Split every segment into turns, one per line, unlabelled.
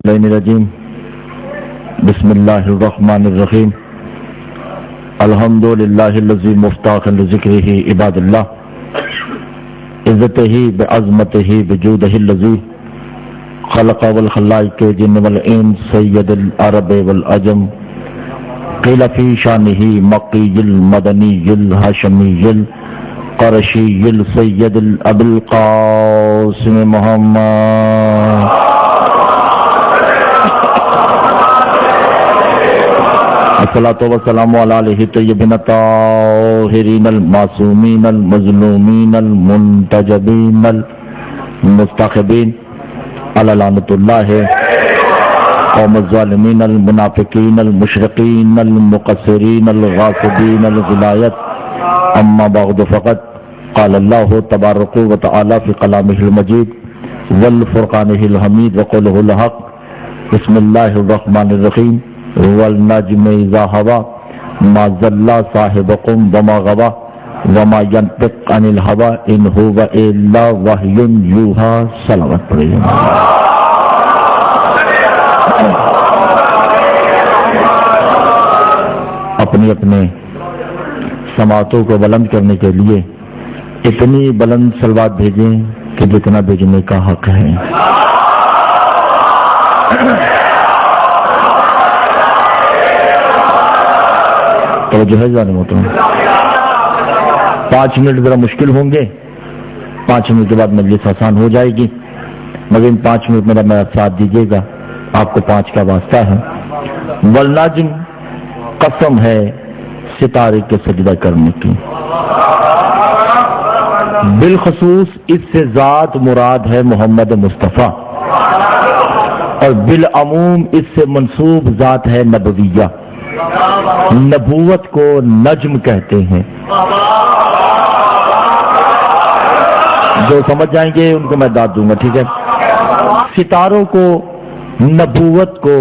الرجیم بسم اللہ الرحمن الرحیم الحمد للہ الذی مفتاح لذکرہ عباد اللہ عزتہ بعظمتہ بجودہ الذی خلق والخلائق جن والانس سید العرب والعجم قیل فی شانہ مقی المدنی الہاشمی القرشی السید ابو القاسم محمد الصلاۃ والسلام علی آلہ طیبین الطاہرین المعصومین المظلومین المنتجبین المستخبین علی لعنۃ اللہ قوم الظالمین المنافقین المشرقین المقصرین الغاصبین الغلایت اما بعد فقط قال اللہ تبارک و تعالی فی کلامہ المجید والفرقانہ الحمید وقولہ الحق بسم اللہ الرحمن الرحیم والنجم اذا هوى ما ضل صاحبكم وما غوى وما ينطق عن الهوى ان هو الا وحي يوحى صلوات پڑھیں اپنے اپنے سماعتوں کو بلند کرنے کے لیے اتنی بلند صلوات بھیجیں کہ جتنا بھیجنے کا حق ہے. تو جو ہے جانے محترم 5 منٹ ذرا مشکل ہوں گے، 5 منٹ کے بعد مجلس آسان ہو جائے گی، مگر ان 5 منٹ میرا ساتھ دیجیے گا، آپ کو 5 کا واسطہ ہے. والنجم قسم ہے ستارے کے سجدہ کرنے کی، بالخصوص اس سے ذات مراد ہے محمد مصطفیٰ، اور بالعموم اس سے منسوب ذات ہے نبویہ. نبوت کو نجم کہتے ہیں. جو سمجھ جائیں گے ان کو میں داد دوں گا، ٹھیک ہے. ستاروں کو نبوت کو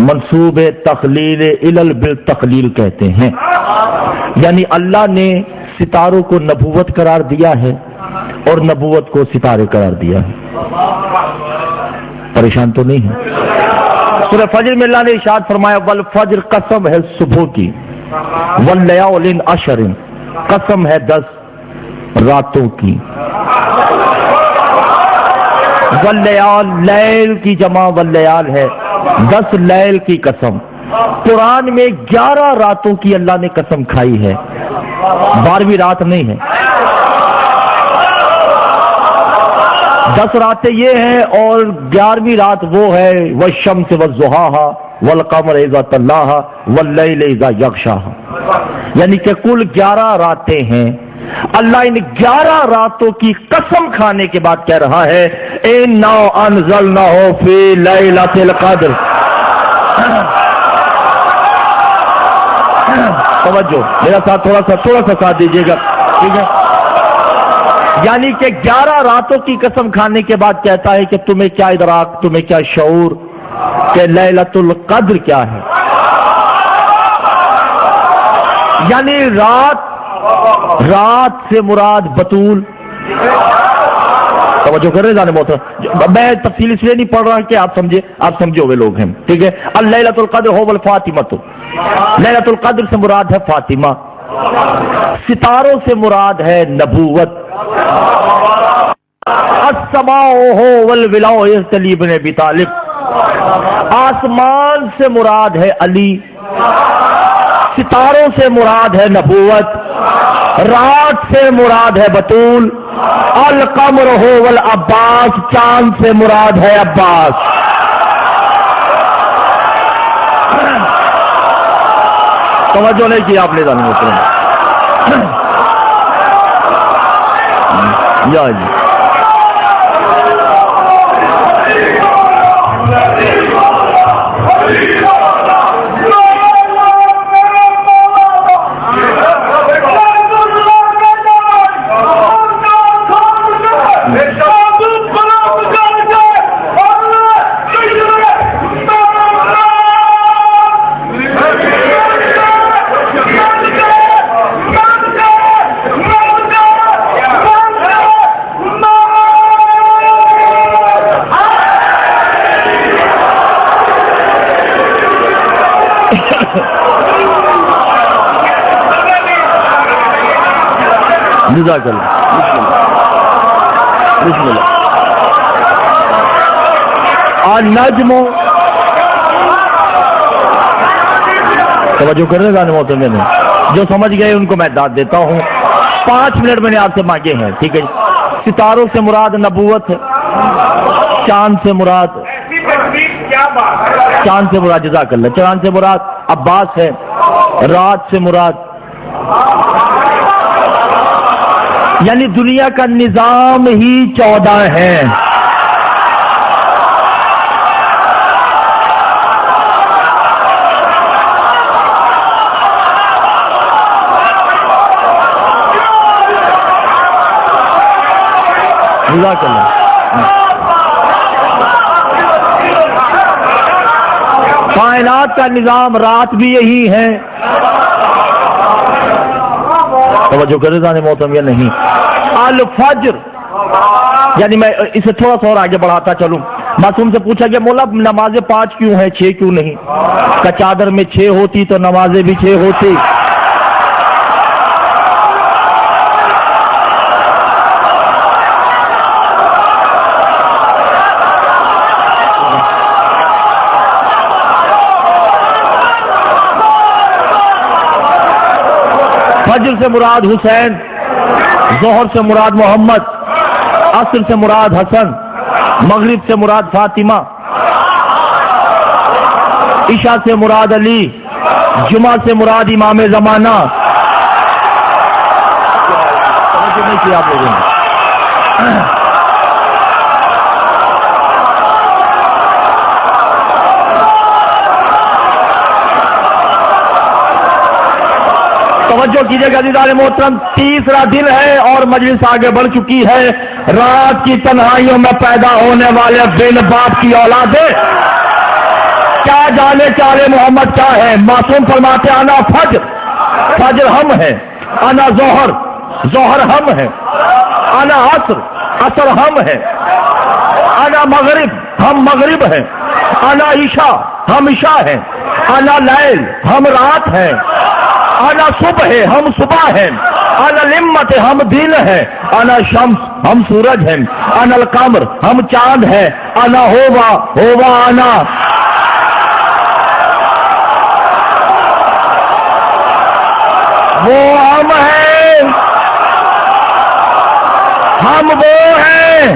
منسوب تخلیل علل بالتخلیل کہتے ہیں، یعنی اللہ نے ستاروں کو نبوت قرار دیا ہے اور نبوت کو ستارے قرار دیا ہے. پریشان تو نہیں ہے؟ سورہ فجر میں اللہ نے ارشاد فرمایا والفجر قسم ہے صبح کی، واللیال عشر قسم ہے 10 راتوں کی، واللیال لیل کی جمع واللیال ہے 10 لیل کی قسم. قرآن میں 11 راتوں کی اللہ نے قسم کھائی ہے، 12ویں رات نہیں ہے. 10 راتیں یہ ہیں اور 11ویں رات وہ ہے والشمس والضحاها والقمر اذا تلاها واللیل اذا یغشاها، یعنی کہ کل 11 راتیں ہیں. اللہ ان 11 راتوں کی قسم کھانے کے بعد کہہ رہا ہے انا انزلناہ فی لیلۃ القدر. توجہ میرا ساتھ تھوڑا سا ساتھ دیجیے گا، ٹھیک ہے. یعنی کہ 11 راتوں کی قسم کھانے کے بعد کہتا ہے کہ تمہیں کیا ادراک، تمہیں کیا شعور کہ لیلۃ القدر کیا ہے. یعنی رات سے مراد بطول. توجہ کر رہے جانے محترم، میں تفصیل اس لیے نہیں پڑھ رہا کہ آپ سمجھے ہوئے لوگ ہیں، ٹھیک ہے. لیلۃ القدر هو الفاطمۃ، لیلۃ القدر سے مراد ہے فاطمہ. ستاروں سے مراد ہے نبوت. السماء هو والولایۃ علی بن ابی طالب، آسمان سے مراد ہے علی، ستاروں سے مراد ہے نبوت، رات سے مراد ہے بطول. القمر هو والعباس، چاند سے مراد ہے عباس. توجہ نہیں کی آپ نے جانا محترم. یا جی جزاک اللہ. بسم اللہ. النجم، توجہ کر رہے گانے محترم میں جو سمجھ گئے ان کو میں داد دیتا ہوں. 5 منٹ میں نے آپ سے مانگے ہیں، ٹھیک ہے. ستاروں سے مراد نبوت ہے، چاند سے مراد جزاک اللہ، چاند سے مراد عباس ہے، رات سے مراد یعنی دنیا کا نظام ہی 14 ہے. جزاک اللہ. کائنات کا نظام رات بھی یہی ہے. توجہ کرے جانے محترم یا نہیں. الفجر یعنی میں اسے تھوڑا سا اور آگے بڑھاتا چلوں. معصوم سے پوچھا کہ مولا نمازیں 5 کیوں ہیں، 6 کیوں نہیں؟ کہ چادر میں 6 ہوتی تو نمازیں بھی 6 ہوتی. فجر سے مراد حسین، ظہر سے مراد محمد، عصر سے مراد حسن، مغرب سے مراد فاطمہ، عشاء سے مراد علی، جمعہ سے مراد امام زمانہ. توجہ کیجیے گا عزیزان محترم، 30واں دن ہے اور مجلس آگے بڑھ چکی ہے. رات کی تنہائیوں میں پیدا ہونے والے بن باپ کی اولادیں کیا جانے چارے محمد کیا ہے. معصوم فرماتے انا فجر، فجر ہم ہیں. انا ظہر، ظہر ہم ہیں. انا عصر، عصر ہم ہیں. انا مغرب، ہم مغرب ہیں. انا عشاء، ہم عشاء ہیں. انا لیل، ہم رات ہیں. انا صبح ہے، ہم صبح ہیں. انا لمت، ہم دن ہیں. انا شمس، ہم سورج ہیں. انا القمر، ہم چاند ہیں. انا ہوا، ہوا انا. وہ ہم ہیں، ہم وہ ہیں.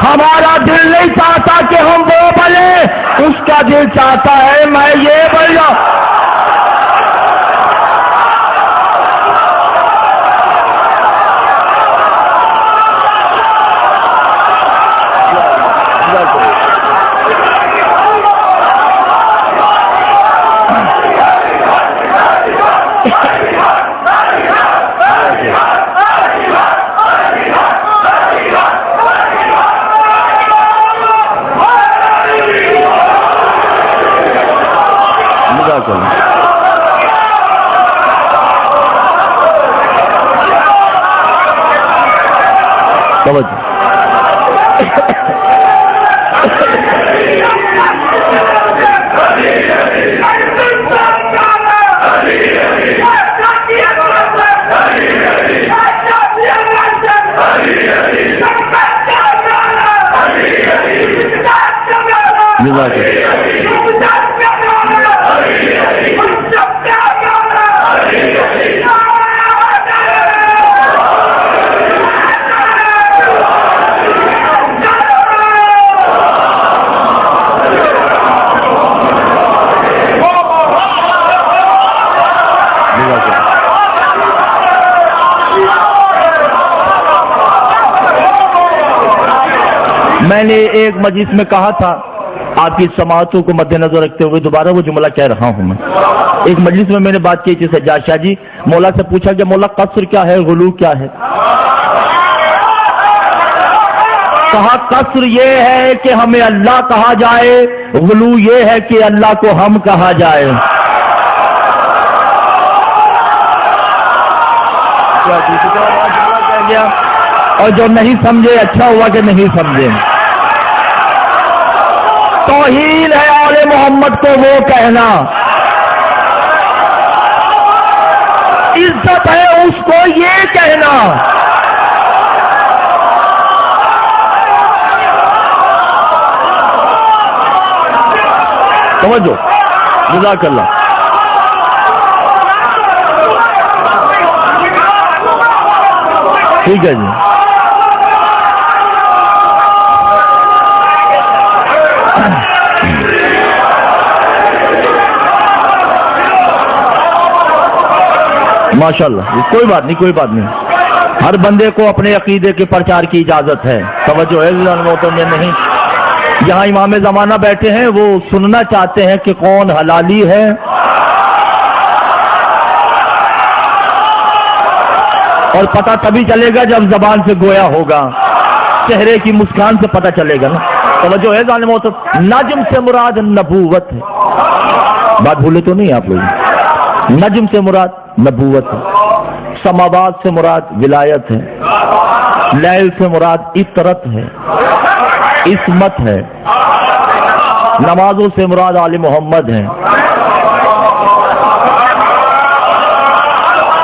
ہمارا دل نہیں چاہتا کہ ہم وہ بنے، اس کا دل چاہتا ہے میں یہ بن جاؤں. میں نے ایک مجلس میں کہا تھا، آپ کی سماعتوں کو مد نظر رکھتے ہوئے دوبارہ وہ جملہ کہہ رہا ہوں. میں ایک مجلس میں نے بات کی تھی سجاد شاہ جی، مولا سے پوچھا کہ مولا قصر کیا ہے، غلو کیا ہے؟ کہا قصر یہ ہے کہ ہمیں اللہ کہا جائے، غلو یہ ہے کہ اللہ کو ہم کہا جائے. اور جو نہیں سمجھے اچھا ہوا کہ نہیں سمجھے. توہین ہے آل محمد کو وہ کہنا عزت ہے اس کو یہ کہنا. توجہ، جزاک اللہ. ٹھیک ہے جی. ماشاء اللہ، کوئی بات نہیں، کوئی بات نہیں. ہر بندے کو اپنے عقیدے کے پرچار کی اجازت ہے. توجہ ہے نہیں. یہاں امام زمانہ بیٹھے ہیں، وہ سننا چاہتے ہیں کہ کون حلالی ہے. اور پتہ تبھی چلے گا جب زبان سے گویا ہوگا، چہرے کی مسکان سے پتہ چلے گا نا. توجہ ہے ظالم محترم. نجم سے مراد نبوت ہے. بات بھولے تو نہیں آپ لوگ. نجم سے مراد نبوت ہے. سماوات سے مراد ولایت ہے. لیل سے مراد اطرت ہے، عصمت ہے. نمازوں سے مراد آل محمد ہے.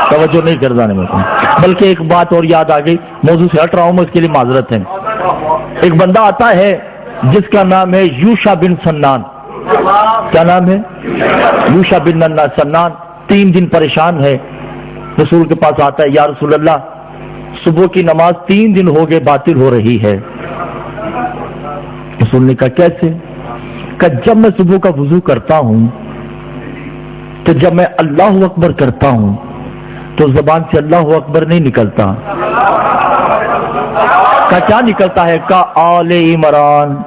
توجہ نہیں کر جانے میں. بلکہ ایک بات اور یاد آ گئی، موضوع سے ہٹ رہا ہوں میں، اس کے لیے معذرت ہے. ایک بندہ آتا ہے جس کا نام ہے یوشع بن سنان. کیا نام ہے؟ یوشع بن سنان. 3 دن پریشان ہے، رسول کے پاس آتا ہے. یا رسول اللہ، صبح کی نماز 3 دن ہو گئے باطل ہو رہی ہے. رسول نے کہا کیسے؟ کہ جب میں صبح کا وضو کرتا ہوں تو جب میں اللہ اکبر کرتا ہوں تو زبان سے اللہ اکبر نہیں نکلتا. کا کیا نکلتا ہے؟ کا آل عمران.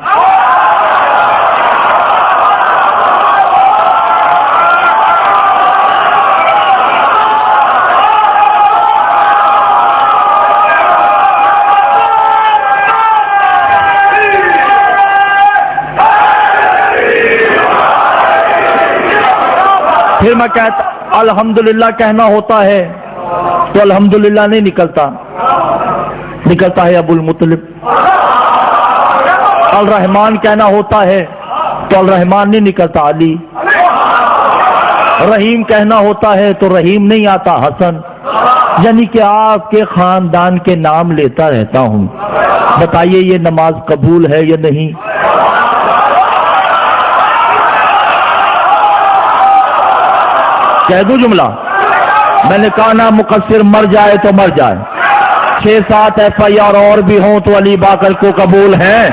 پھر میں کہتا الحمدللہ کہنا ہوتا ہے تو الحمدللہ نہیں نکلتا، نکلتا ہے ابو المطلب. الرحمن کہنا ہوتا ہے تو الرحمن نہیں نکلتا، علی. رحیم کہنا ہوتا ہے تو رحیم نہیں آتا، حسن. یعنی کہ آپ کے خاندان کے نام لیتا رہتا ہوں. بتائیے یہ نماز قبول ہے یا نہیں؟ کہہ دوں جملہ؟ میں نے کہا نا مقصر مر جائے تو مر جائے. 6-7 FIR اور بھی ہوں تو علی باقر کو قبول ہے.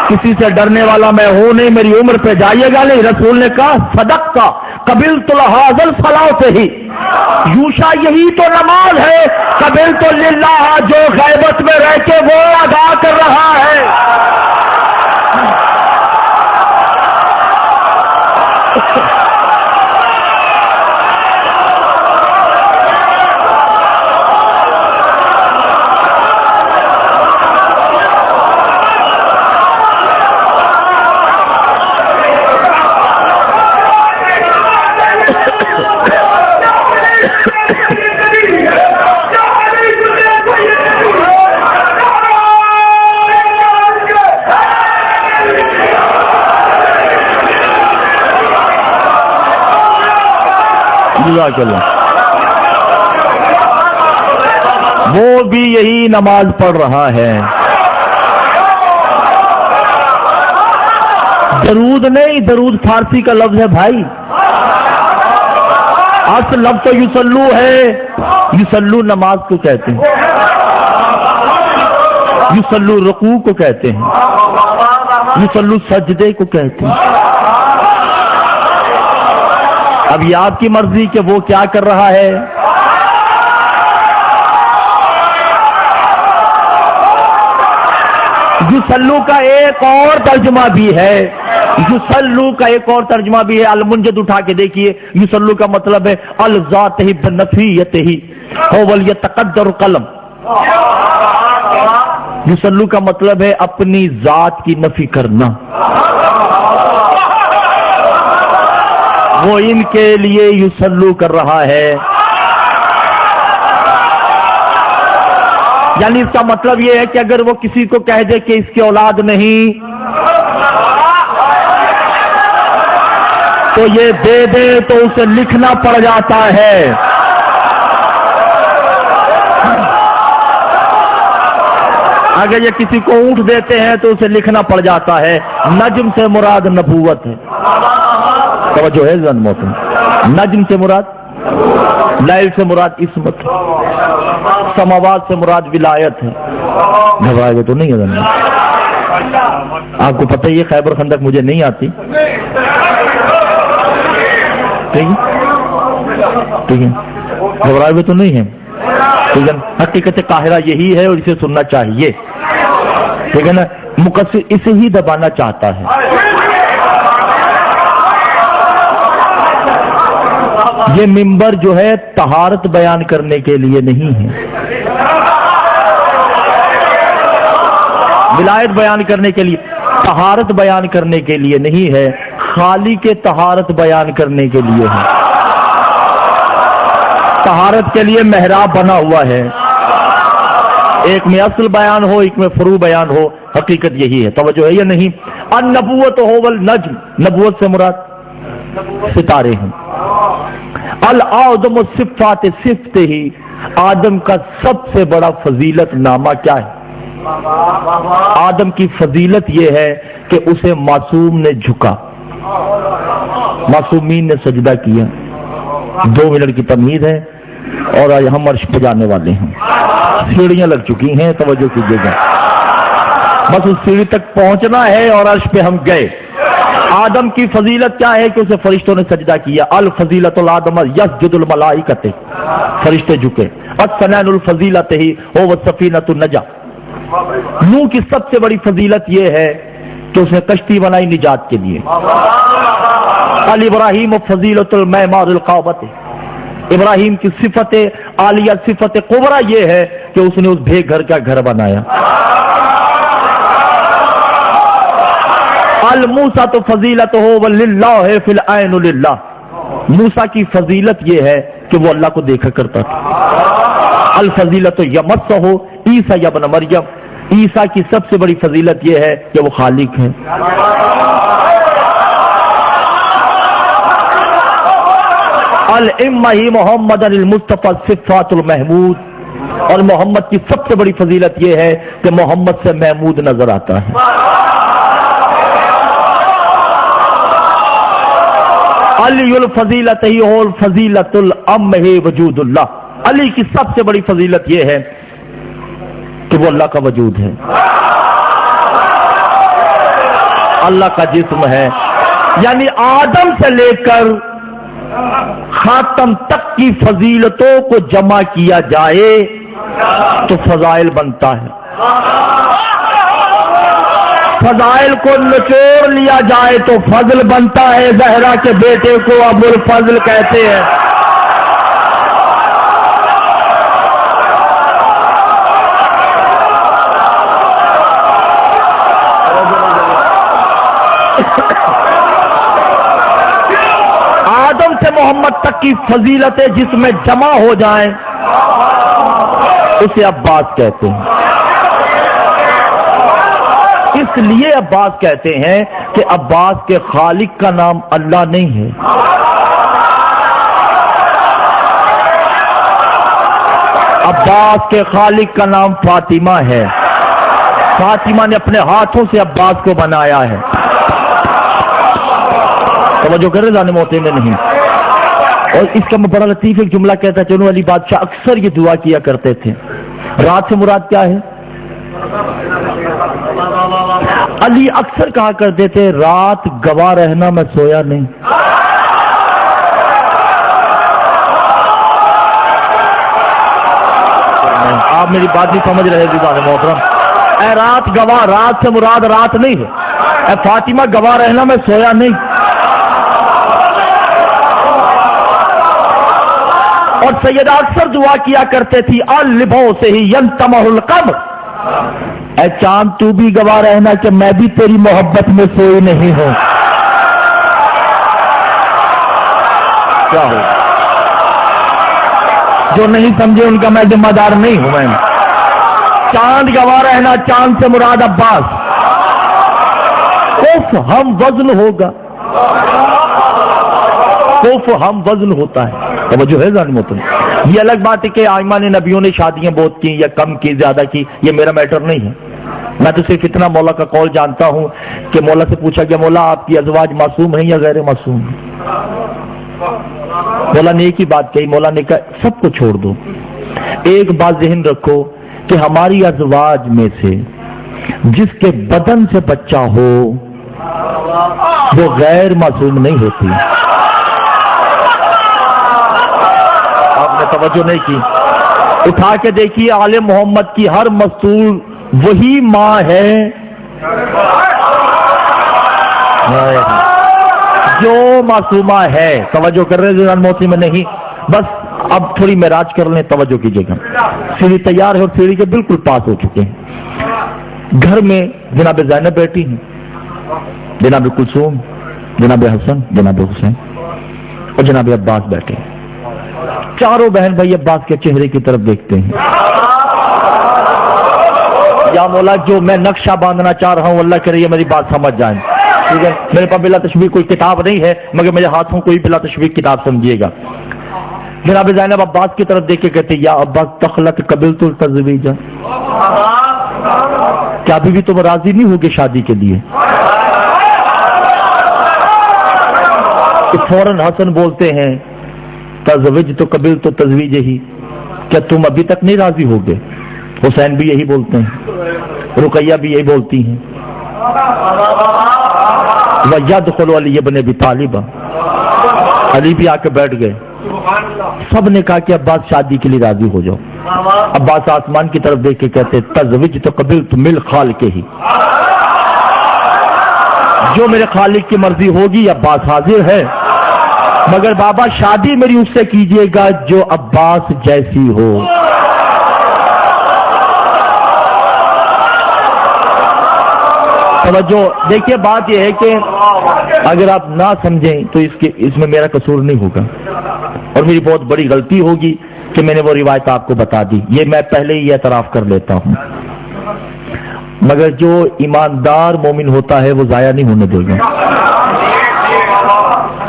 کسی سے ڈرنے والا میں ہوں نہیں، میری عمر پہ جائیے گا نہیں. رسول نے کہا صدق کا قبلت لہذا الفلاح سے ہی. یوشع یہی تو نماز ہے. قبلت للہ جو غیبت میں رہ کے وہ ادا کر رہا ہے. وہ بھی یہی نماز پڑھ رہا ہے. درود نہیں، درود فارسی کا لفظ ہے بھائی. اصل لفظ تو یصلو ہے. یصلو نماز کو کہتے ہیں، یصلو رکوع کو کہتے ہیں، یصلو سجدے کو کہتے ہیں. اب یہ آپ کی مرضی کہ وہ کیا کر رہا ہے. یصلو کا ایک اور ترجمہ بھی ہے، یصلو کا ایک اور ترجمہ بھی ہے. المنجد اٹھا کے دیکھیے. یصلو کا مطلب ہے الذات ہی بنفیت ہی هو یتقدر قلم. یصلو کا مطلب ہے اپنی ذات کی نفی کرنا. وہ ان کے لیے یصلو کر رہا ہے. یعنی اس کا مطلب یہ ہے کہ اگر وہ کسی کو کہہ دے کہ اس کی اولاد نہیں، تو یہ دے دے تو اسے لکھنا پڑ جاتا ہے. اگر یہ کسی کو اونٹ دیتے ہیں تو اسے لکھنا پڑ جاتا ہے. نجم سے مراد نبوت ہے. توجہ ہے زن محترم. نجم سے مراد لیل سے مراد عصمت ہے. سماوات سے مراد ولایت ہے. گھبرائے گئے تو نہیں ہے زن. آپ کو پتہ یہ خیبر خندق مجھے نہیں آتی. ٹھیک ہے گھبرائے ہوئے تو نہیں ہے. ٹھیک ہے حقیقت قاہرہ یہی ہے اور اسے سننا چاہیے. ٹھیک ہے نا. مقصر اسے ہی دبانا چاہتا ہے. یہ منبر جو ہے طہارت بیان کرنے کے لیے نہیں ہے. ولایت بیان کرنے کے لیے, طہارت بیان کرنے کے لیے نہیں ہے. خالی کے طہارت بیان کرنے کے لیے ہے. طہارت کے لیے محراب بنا ہوا ہے. ایک میں اصل بیان ہو, ایک میں فروع بیان ہو. حقیقت یہی ہے. توجہ ہے یا نہیں. النبوت هو النجم. نبوت سے مراد ستارے ہیں. الآدم صفات صفت ہی. آدم کا سب سے بڑا فضیلت نامہ کیا ہے؟ آدم کی فضیلت یہ ہے کہ اسے معصوم نے جھکا. معصومین نے سجدہ کیا. 2 منٹ کی تمہید ہے اور آج ہم عرش پہ جانے والے ہیں. سیڑھیاں لگ چکی ہیں. توجہ کیجیے گا. بس اس سیڑھی تک پہنچنا ہے اور عرش پہ ہم گئے. آدم کی فضیلت کیا ہے کہ اسے فرشتوں نے سجدہ کیا. الفضیلت الآدم یسجد الملائکۃ. فرشتے جھکے. السنن الفضیلت ہی هو السفینۃ النجا. نوح کی سب سے بڑی فضیلت یہ ہے کہ اس نے کشتی بنائی نجات کے لیے. ابراہیم فضیلت المعمار القابۃ. ابراہیم کی صفت عالیہ صفت قبرا یہ ہے کہ اس نے اس بھے گھر کا گھر بنایا. الموسیٰ تو فضیلت ہو وللہ فی العین للہ. موسیٰ کی فضیلت یہ ہے کہ وہ اللہ کو دیکھا کرتا تھا. الفضیلت یمسہ ہو عیسیٰ ابن مریم. عیسیٰ کی سب سے بڑی فضیلت یہ ہے کہ وہ خالق ہے. الامہ محمد المصطفیٰ صفات المحمود. اور محمد کی سب سے بڑی فضیلت یہ ہے کہ محمد سے محمود نظر آتا ہے. علی الفضیلت ہی ہو الفضیلت الام وجود اللہ. علی کی سب سے بڑی فضیلت یہ ہے کہ وہ اللہ کا وجود ہے. اللہ کا جسم ہے. یعنی آدم سے لے کر خاتم تک کی فضیلتوں کو جمع کیا جائے تو فضائل بنتا ہے. فضائل کو نچوڑ لیا جائے تو فضل بنتا ہے. زہرا کے بیٹے کو ابو الفضل کہتے ہیں. آدم سے محمد تک کی فضیلتیں جس میں جمع ہو جائیں اسے عباس کہتے ہیں. اس لیے عباس کہتے ہیں کہ عباس کے خالق کا نام اللہ نہیں ہے. عباس کے خالق کا نام فاطمہ ہے. فاطمہ نے اپنے ہاتھوں سے عباس کو بنایا ہے. توجہ کرے جانے موتے میں نہیں. اور اس کا میں بڑا لطیف ایک جملہ کہتا ہے. چنو علی بادشاہ اکثر یہ دعا کیا کرتے تھے. رات سے مراد کیا ہے؟ علی اکثر کہا کرتے تھے رات گواہ رہنا میں سویا نہیں. آپ میری بات نہیں سمجھ رہے جانے محترم. اے رات گواہ, رات سے مراد رات نہیں ہے. اے فاطمہ گواہ رہنا میں سویا نہیں. اور سیدہ اکثر دعا کیا کرتے تھی البو سے ہی ینتمہ القمر. اے چاند تو بھی گواہ رہنا کہ میں بھی تیری محبت میں سوئی نہیں ہوں. کیا ہو جو نہیں سمجھے ان کا میں ذمہ دار نہیں ہوں. میں چاند گواہ رہنا, چاند سے مراد عباس. ہم وزن ہوگا کوف ہم وزن ہوتا ہے. توجہ ہے ظالم محترم. یہ الگ بات ہے کہ آئمہ نے نبیوں نے شادیاں بہت کی یا کم کی زیادہ کی، یہ میرا میٹر نہیں ہے. میں تو صرف اتنا مولا کا قول جانتا ہوں کہ مولا سے پوچھا گیا مولا آپ کی ازواج معصوم ہیں یا غیر معصوم ہیں؟ مولا نے ایک ہی بات کہی، مولا نے کہا سب کو چھوڑ دو، ایک بات ذہن رکھو کہ ہماری ازواج میں سے جس کے بدن سے بچہ ہو وہ غیر معصوم نہیں ہوتی. آپ نے توجہ نہیں کی. اٹھا کے دیکھیے آل محمد کی ہر مستور وہی ماں ہے جو معصومہ ہے. توجہ کر رہے ہیں موتی میں نہیں. بس اب تھوڑی معراج کر لیں، توجہ کیجیے گا. سیڑھی تیار ہے اور سیڑھی کے بالکل پاس ہو چکے ہیں. گھر میں جناب زینب بیٹھی ہیں، جناب کلثوم، جناب حسن، جناب حسین اور جناب عباس بیٹھے ہیں. چاروں بہن بھائی عباس کے چہرے کی طرف دیکھتے ہیں. یا مولا جو میں نقشہ باندھنا چاہ رہا ہوں اللہ کرے یہ میری بات سمجھ جائیں. ٹھیک ہے، میرے پاس بلا تشبیہ کوئی کتاب نہیں ہے مگر میرے ہاتھوں کوئی بلا تشبیہ کتاب سمجھیے گا. جناب زینب عباس کی طرف دیکھ کے کہتے یا عباس تخلق قبلت التزویج، کیا ابھی بھی تم راضی نہیں ہوگے شادی کے لیے؟ فوراً حسن بولتے ہیں تزوج تو قبلت تو تزویج ہی، کیا تم ابھی تک نہیں راضی ہوگے؟ حسین بھی یہی بولتے ہیں، رقیہ بھی یہی بولتی ہیں. وَيَدْخُلُ عَلِيَّ بْنَ أَبِي طَالِبَ، علی بھی آ کے بیٹھ گئے. سب نے کہا کہ عباس شادی کے لیے راضی ہو جاؤ. عباس آسمان کی طرف دیکھ کے کہتے تزوج تو قبلت من خالق ہی، جو میرے خالق کی مرضی ہوگی عباس حاضر ہے، مگر بابا شادی میری اس سے کیجیے گا جو عباس جیسی ہو. توجہ دیکھیے، بات یہ ہے کہ اگر آپ نہ سمجھیں تو اس میں میرا قصور نہیں ہوگا اور میری بہت بڑی غلطی ہوگی کہ میں نے وہ روایت آپ کو بتا دی. یہ میں پہلے ہی اعتراف کر لیتا ہوں، مگر جو ایماندار مومن ہوتا ہے وہ ضائع نہیں ہونے دے گا.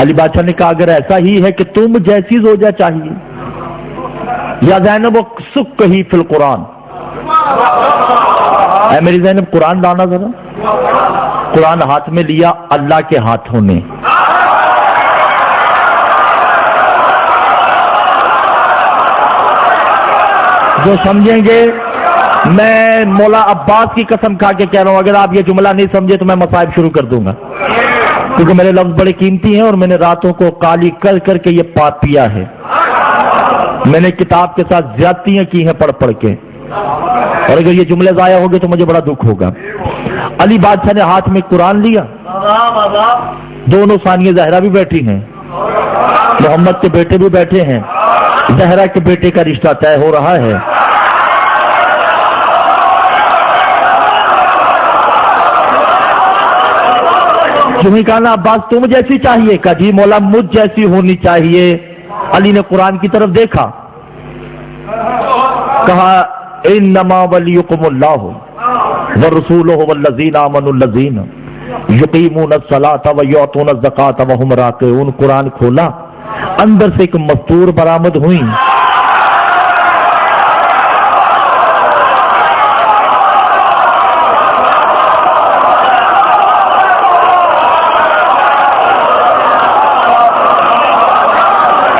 علی بادشاہ نے کہا اگر ایسا ہی ہے کہ تم جیسی زوجہ چاہیے یا زینب سکھ ہی فی القرآن، اے میری زینب قرآن لانا ذرا. قرآن ہاتھ میں لیا اللہ کے ہاتھوں نے. جو سمجھیں گے، میں مولا عباس کی قسم کھا کے کہہ رہا ہوں اگر آپ یہ جملہ نہیں سمجھے تو میں مصائب شروع کر دوں گا، کیونکہ میرے لفظ بڑے قیمتی ہیں اور میں نے راتوں کو کالی کر کر کے یہ پاپ پیا ہے. میں نے کتاب کے ساتھ زیادتیاں کی ہیں پڑھ پڑھ کے، اور اگر یہ جملے ضائع ہو گئے تو مجھے بڑا دکھ ہوگا. علی بادشاہ نے ہاتھ میں قرآن لیا، دونوں ثانیہ زہرا بھی بیٹھی ہیں، محمد کے بیٹے بھی بیٹھے ہیں، زہرا کے بیٹے کا رشتہ طے ہو رہا ہے. جو ہی کہا نا عباس تم جیسی چاہیے، کہا جی مولا مجھ جیسی ہونی چاہیے. علی نے قرآن کی طرف دیکھا، کہا انما ولیکم اللہ ورسولہ والذین آمنوا الذین یقیمون الصلاۃ ویؤتون الزکاۃ وہم راکعون. قرآن کھولا، اندر سے ایک مستور برآمد ہوئی.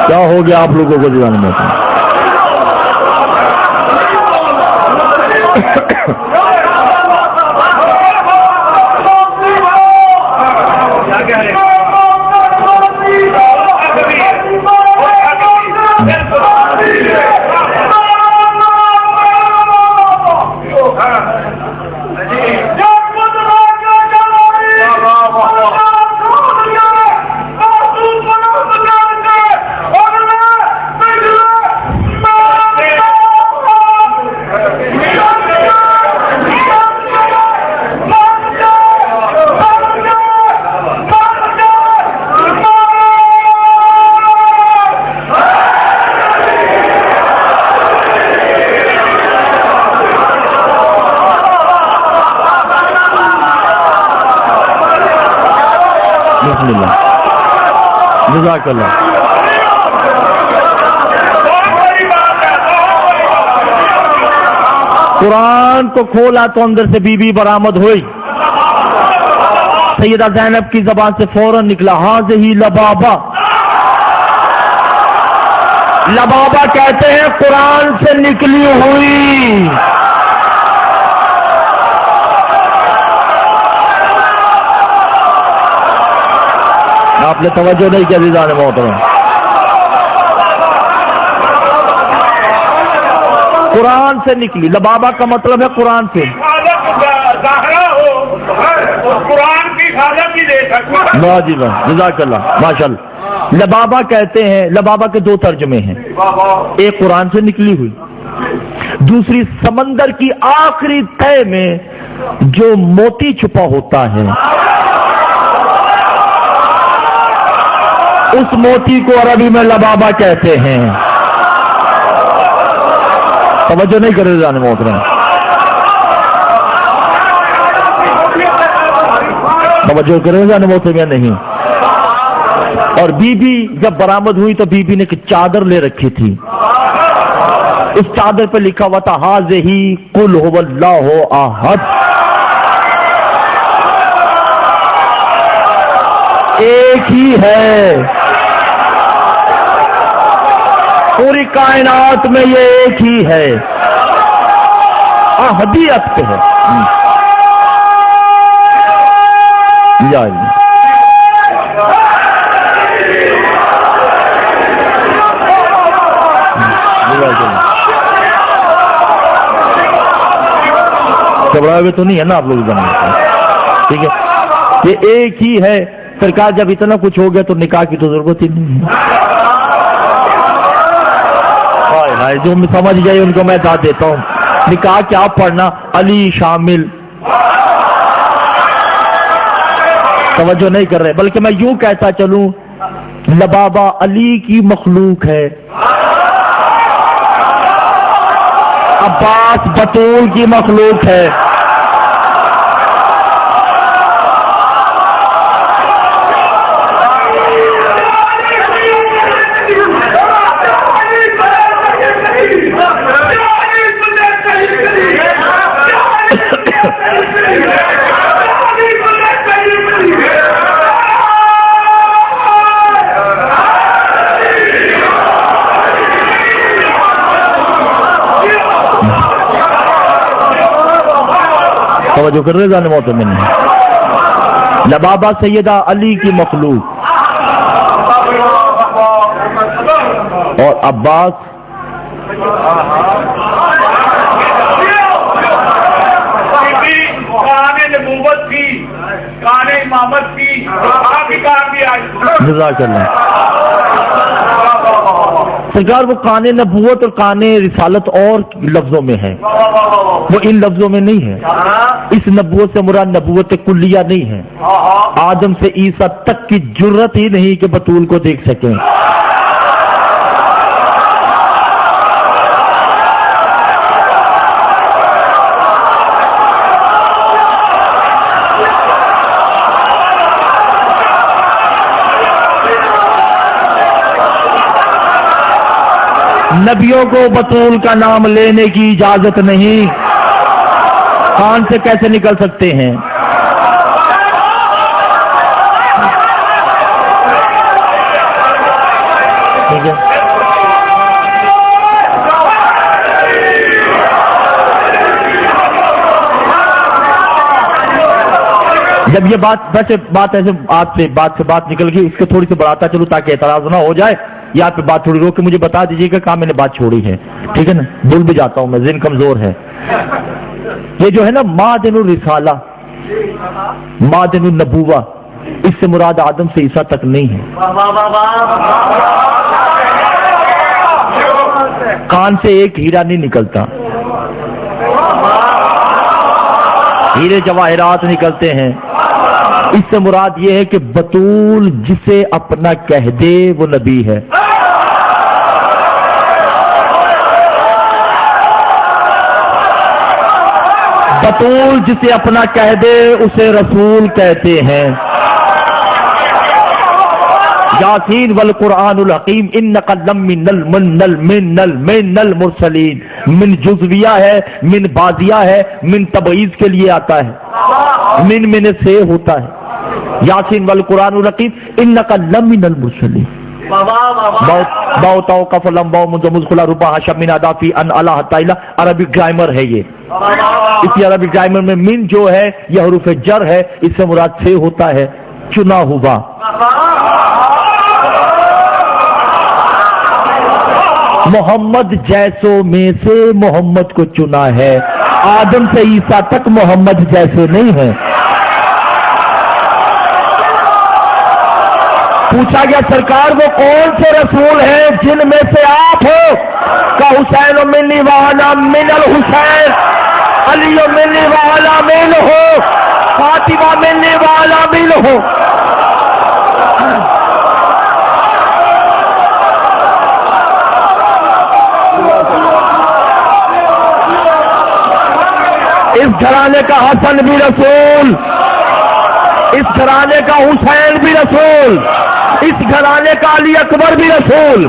کیا ہو گیا آپ لوگوں کو دیوانے میں؟ جزاک اللہ. قرآن کو کھولا تو اندر سے بی بی برآمد ہوئی. سیدہ زینب کی زبان سے فوراً نکلا ہاذہ لبابہ. لبابہ کہتے ہیں قرآن سے نکلی ہوئی. آپ نے توجہ نہیں کیا عزیزان محترم. قرآن سے نکلی. لبابہ کا مطلب ہے قرآن سے.
قرآن کی حفاظت بھی دے سکتا.
واہ جی واہ, جزاک اللہ, ماشاء اللہ. لبابہ کہتے ہیں, لبابہ کے دو ترجمے ہیں. ایک قرآن سے نکلی ہوئی, دوسری سمندر کی آخری تہ میں جو موتی چھپا ہوتا ہے اس موتی کو عربی میں لبابہ کہتے ہیں. توجہ نہیں کرے جانے محترم, توجہ کرے جانے محترم یا نہیں. اور بی بی جب برآمد ہوئی تو بی بی نے ایک چادر لے رکھی تھی. اس چادر پہ لکھا ہوا تھا ہاذہ قل هو اللہ احد. ایک ہی ہے, پوری کائنات میں یہ ایک ہی ہے. احدیت پہ ہے. گھبرائے ہوئے تو نہیں ہے نا آپ لوگ جانا, ٹھیک ہے. یہ ایک ہی ہے. سرکار جب اتنا کچھ ہو گیا تو نکاح کی تو ضرورت ہی نہیں ہے. جو سمجھ گئے ان کو میں بتا دیتا ہوں. نکاح کیا پڑھنا, علی شامل. توجہ نہیں کر رہے, بلکہ میں یوں کہتا چلوں لبابہ علی کی مخلوق ہے, عباس بطول کی مخلوق ہے. توجہ کر رہے جانے موت میں نہیں. لبابہ سیدہ علی کی مخلوق اور عباس
نبوت کی, کان امامت کی, آپ کی کام بھی آئی.
جزاک اللہ. سرکار وہ کان نبوت اور کان رسالت اور لفظوں میں ہے, وہ ان لفظوں میں نہیں ہے. اس نبوت سے مراد نبوت کلیہ نہیں ہے. آدم سے عیسیٰ تک کی جرت ہی نہیں کہ بطول کو دیکھ سکیں. نبیوں کو بطول کا نام لینے کی اجازت نہیں. کان سے کیسے نکل سکتے ہیں؟ ٹھیک ہے. جب یہ بات ایسے بات سے نکل گئی, اس کو تھوڑی سی بڑھاتا چلو تاکہ اعتراض نہ ہو جائے. یا پہ بات تھوڑی روک کے مجھے بتا دیجیے کہ کہاں میں نے بات چھوڑی ہے, ٹھیک ہے نا. بھول بھی جاتا ہوں میں, ذہن کمزور ہے. یہ جو ہے نا معدن الرسالہ, معدن النبوہ, اس سے مراد آدم سے عیسیٰ تک نہیں ہے. کان سے ایک ہیرا نہیں نکلتا, ہیرے جواہرات نکلتے ہیں. اس سے مراد یہ ہے کہ بطول جسے اپنا کہہ دے وہ نبی ہے. بطول جسے اپنا کہہ دے اسے رسول کہتے ہیں. یاسین والقرآن الحکیم انک لمن المرسلین. من جزویہ ہے، من بازیہ ہے، من تبعیض کے لیے آتا ہے، من سے ہوتا ہے. یاسین والقرآن الحکیم انک لمن المرسلین. باؤ کفلم باؤ مزخلا ربا حشم من ادافی ان اللہ تعالی. عربی گرامر ہے یہ. اسی عربی گرامر میں من جو ہے یہ حروف جر ہے، اس سے مراد سے ہوتا ہے چنا ہوا. محمد جیسوں میں سے محمد کو چنا ہے. آدم سے عیسیٰ تک محمد جیسے نہیں ہیں. پوچھا گیا سرکار وہ کون سے رسول ہیں جن میں سے آپ ہو؟ کہ حسین منی وانا من الحسین، علی منی والا من ہو، فاطمہ منی والا من ہو. اس گھرانے کا حسن بھی رسول، اس گھرانے کا حسین بھی رسول، اس گھرانے کا علی اکبر بھی رسول،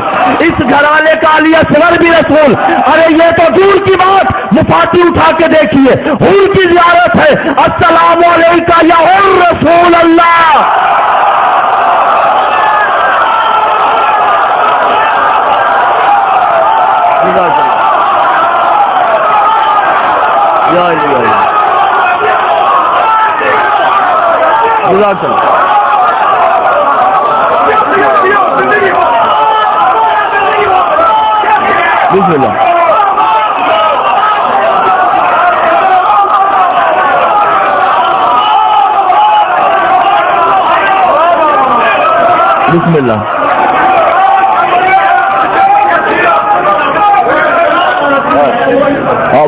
اس گھرانے کا علی اصغر بھی رسول. ارے یہ تو دور کی بات، مفاتی اٹھا کے دیکھیے، حور کی زیارت ہے. السلام علیکم یا حر رسول اللہ. بسم اللہ. بسم اللہ.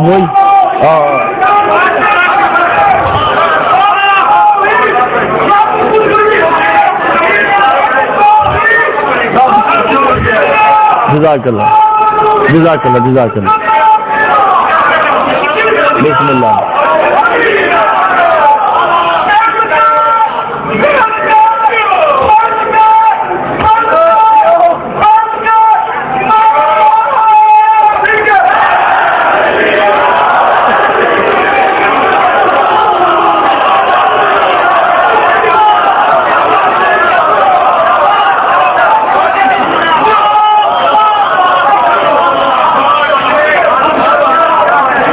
وہی جزاک اللہ، جزاک اللہ، جزاک اللہ. بسم اللہ.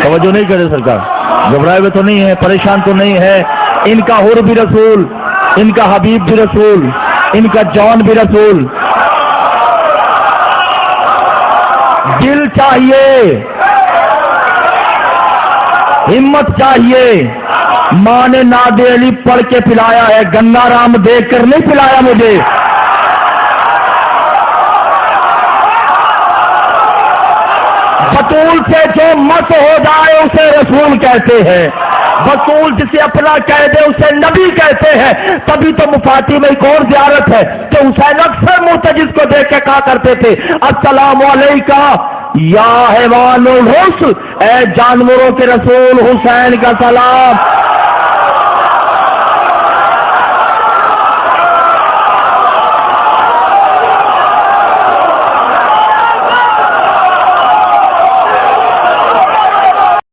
توجہ نہیں کرے سرکار، گھبرائے ہوئے تو نہیں ہے، پریشان تو نہیں ہے. ان کا حر بھی رسول، ان کا حبیب بھی رسول، ان کا جان بھی رسول. دل چاہیے، ہمت چاہیے. ماں نے ناد علی پڑھ کے پلایا ہے، گنگا رام دیکھ کر نہیں پلایا مجھے. بطول سے جو مت ہو جائے اسے رسول کہتے ہیں. بطول جسے اپنا کہہ دے اسے نبی کہتے ہیں. تبھی تو مفاتی میں ایک اور زیارت ہے کہ حسین اکثر مرتجز کو دیکھ کے کہا کرتے تھے السلام علیکہ یا حیوان الحسن، اے جانوروں کے رسول حسین کا سلام.